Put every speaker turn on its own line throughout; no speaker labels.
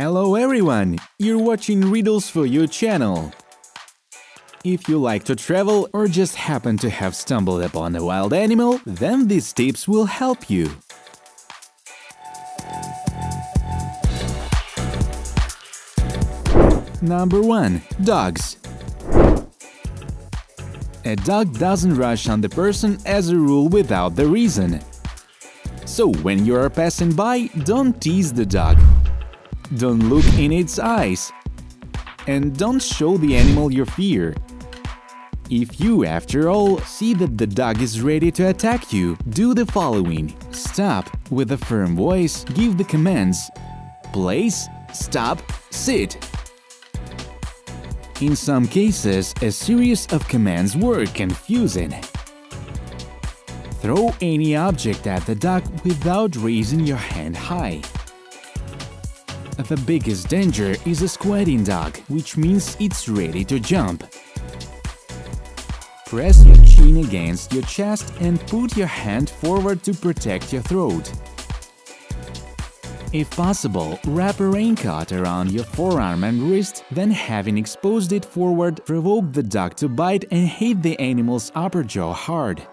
Hello everyone! You're watching Riddles for Your channel. If you like to travel or just happen to have stumbled upon a wild animal, then these tips will help you. Number 1. Dogs. A dog doesn't rush on the person as a rule without the reason. So when you are passing by, don't tease the dog. Don't look in its eyes. And don't show the animal your fear. If you, after all, see that the dog is ready to attack you, do the following. Stop with a firm voice, give the commands. Place, stop, sit. In some cases, a series of commands were confusing. Throw any object at the dog without raising your hand high. The biggest danger is a squatting dog, which means it's ready to jump. Press your chin against your chest and put your hand forward to protect your throat. If possible, wrap a raincoat around your forearm and wrist, then having exposed it forward, provoke the dog to bite and hit the animal's upper jaw hard.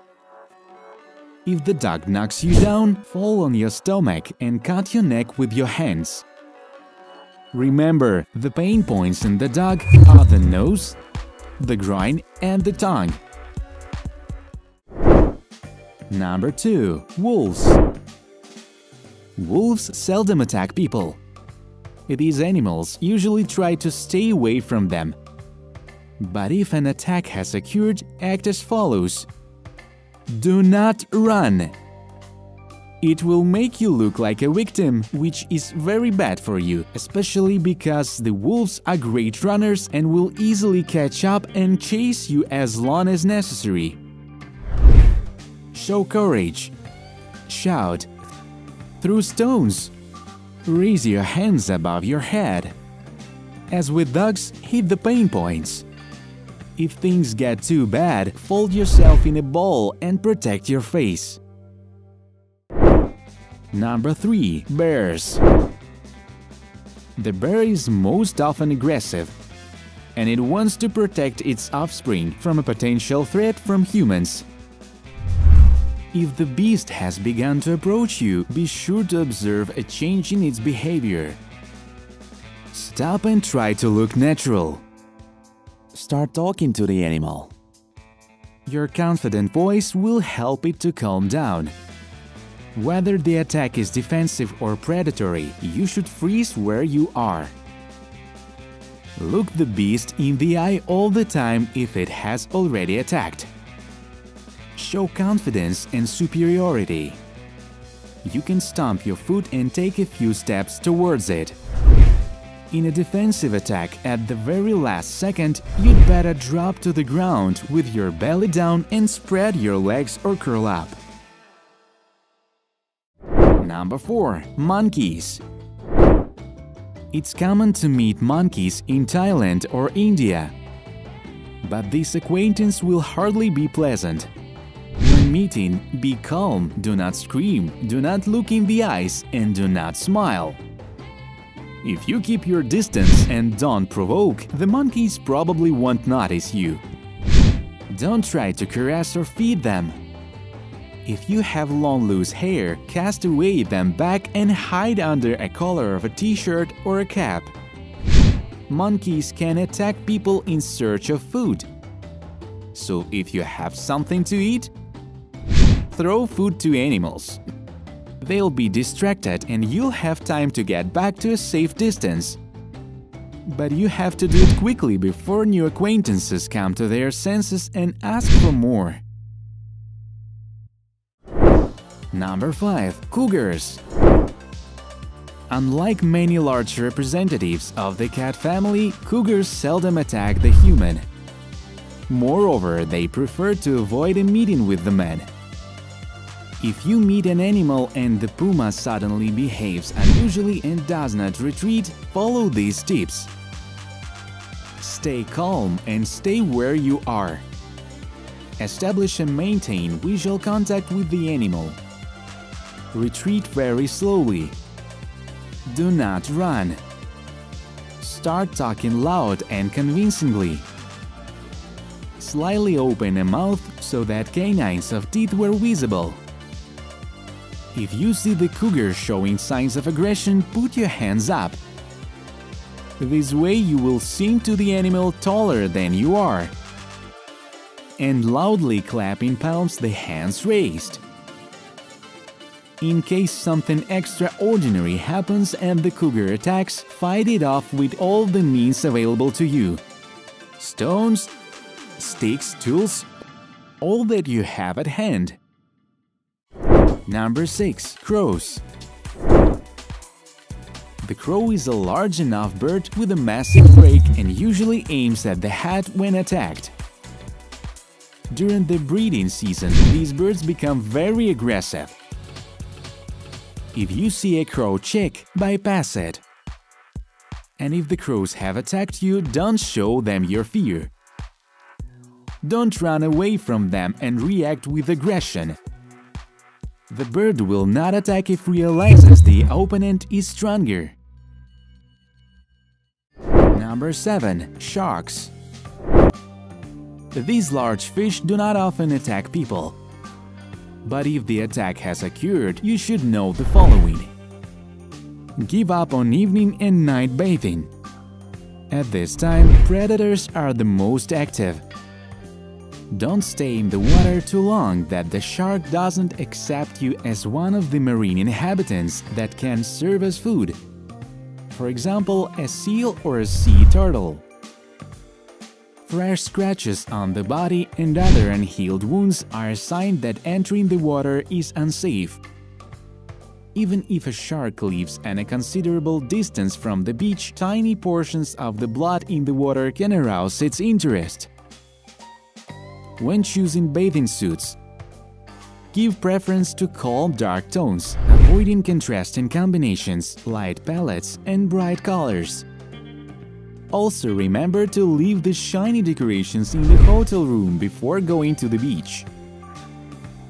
If the dog knocks you down, fall on your stomach and cut your neck with your hands. Remember, the pain points in the dog are the nose, the groin and the tongue. Number 2. Wolves. Wolves seldom attack people. These animals usually try to stay away from them. But if an attack has occurred, act as follows. Do not run. It will make you look like a victim, which is very bad for you, especially because the wolves are great runners and will easily catch up and chase you as long as necessary. Show courage. Shout. Throw stones. Raise your hands above your head. As with dogs, hit the pain points. If things get too bad, fold yourself in a ball and protect your face. Number 3. Bears. The bear is most often aggressive, and it wants to protect its offspring from a potential threat from humans. If the beast has begun to approach you, be sure to observe a change in its behavior. Stop and try to look natural. Start talking to the animal. Your confident voice will help it to calm down. Whether the attack is defensive or predatory, you should freeze where you are. Look the beast in the eye all the time if it has already attacked. Show confidence and superiority. You can stomp your foot and take a few steps towards it. In a defensive attack, at the very last second, you'd better drop to the ground with your belly down and spread your legs or curl up. Number 4. Monkeys. It's common to meet monkeys in Thailand or India. But this acquaintance will hardly be pleasant. When meeting, be calm, do not scream, do not look in the eyes, and do not smile. If you keep your distance and don't provoke, the monkeys probably won't notice you. Don't try to caress or feed them. If you have long loose hair, cast away them back and hide under a collar of a t-shirt or a cap. Monkeys can attack people in search of food. So if you have something to eat, throw food to animals. They'll be distracted and you'll have time to get back to a safe distance. But you have to do it quickly before new acquaintances come to their senses and ask for more. Number 5. Cougars. Unlike many large representatives of the cat family, cougars seldom attack the human. Moreover, they prefer to avoid a meeting with the man. If you meet an animal and the puma suddenly behaves unusually and does not retreat, follow these tips. Stay calm and stay where you are. Establish and maintain visual contact with the animal. Retreat very slowly. Do not run. start talking loud and convincingly. Slightly open a mouth so that canines of teeth were visible. If you see the cougar showing signs of aggression, put your hands up. This way you will seem to the animal taller than you are. And loudly clap in palms the hands raised. In case something extraordinary happens and the cougar attacks, fight it off with all the means available to you. Stones, sticks, tools, all that you have at hand. Number 6. Crows. The crow is a large enough bird with a massive beak and usually aims at the head when attacked. During the breeding season, these birds become very aggressive. If you see a crow chick, bypass it. And if the crows have attacked you, don't show them your fear. Don't run away from them and react with aggression. The bird will not attack if realizes the opponent is stronger. Number 7. Sharks. These large fish do not often attack people. But if the attack has occurred, you should know the following. Give up on evening and night bathing. At this time, predators are the most active. Don't stay in the water too long that the shark doesn't accept you as one of the marine inhabitants that can serve as food. For example, a seal or a sea turtle. Fresh scratches on the body and other unhealed wounds are a sign that entering the water is unsafe. Even if a shark lives at a considerable distance from the beach, tiny portions of the blood in the water can arouse its interest. When choosing bathing suits, give preference to calm dark tones, avoiding contrasting combinations, light palettes, and bright colors. Also remember to leave the shiny decorations in the hotel room before going to the beach.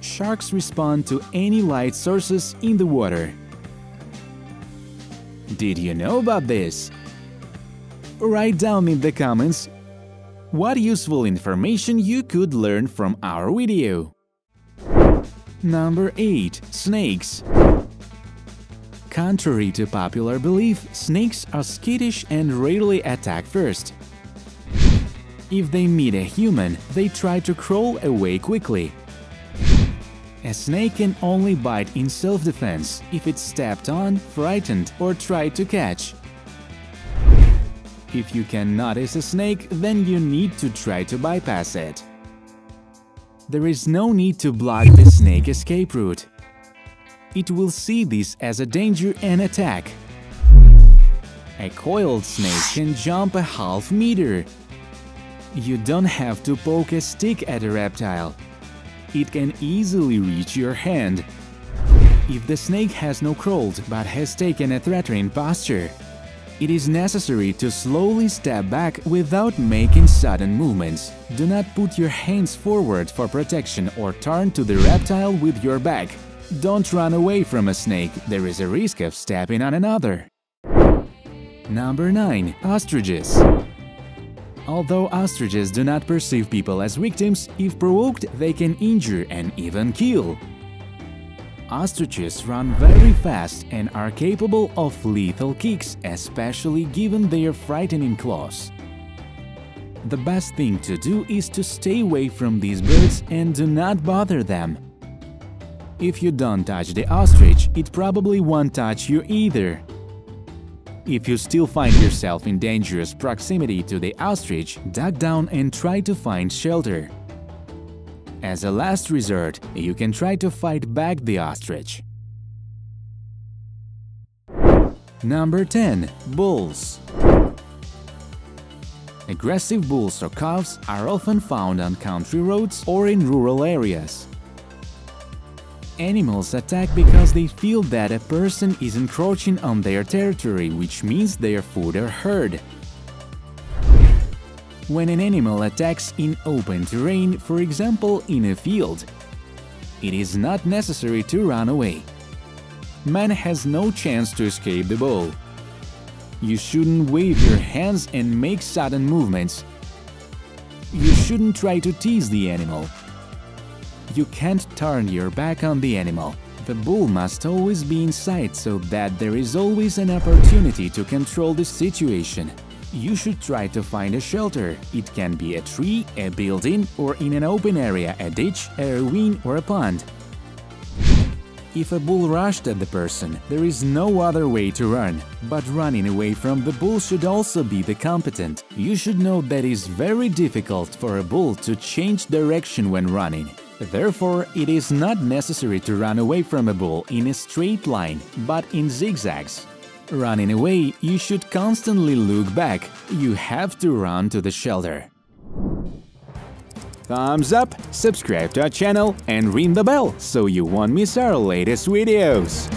Sharks respond to any light sources in the water. Did you know about this? Write down in the comments what useful information you could learn from our video. Number 8. Snakes. Contrary to popular belief, snakes are skittish and rarely attack first. If they meet a human, they try to crawl away quickly. A snake can only bite in self-defense if it's stepped on, frightened, or tried to catch. If you can notice a snake, then you need to try to bypass it. There is no need to block the snake escape route. It will see this as a danger and attack. A coiled snake can jump a half meter. You don't have to poke a stick at a reptile. It can easily reach your hand. If the snake has not crawled but has taken a threatening posture, it is necessary to slowly step back without making sudden movements. Do not put your hands forward for protection or turn to the reptile with your back. Don't run away from a snake, there is a risk of stepping on another. Number 9. Ostriches. Although ostriches do not perceive people as victims, if provoked they can injure and even kill. Ostriches run very fast and are capable of lethal kicks, especially given their frightening claws. The best thing to do is to stay away from these birds and do not bother them. If you don't touch the ostrich, it probably won't touch you either. If you still find yourself in dangerous proximity to the ostrich, duck down and try to find shelter. As a last resort, you can try to fight back the ostrich. Number 10. Bulls. Aggressive bulls or calves are often found on country roads or in rural areas. Animals attack because they feel that a person is encroaching on their territory, which means their food or herd. When an animal attacks in open terrain, for example in a field, it is not necessary to run away. Man has no chance to escape the bull. You shouldn't wave your hands and make sudden movements. You shouldn't try to tease the animal. You can't turn your back on the animal. The bull must always be in sight so that there is always an opportunity to control the situation. You should try to find a shelter. It can be a tree, a building, or in an open area, a ditch, a ravine, or a pond. If a bull rushed at the person, there is no other way to run, but running away from the bull should also be the competent. You should know that it is very difficult for a bull to change direction when running. Therefore, it is not necessary to run away from a bull in a straight line, but in zigzags. Running away, you should constantly look back. You have to run to the shelter. Thumbs up, subscribe to our channel and ring the bell so you won't miss our latest videos.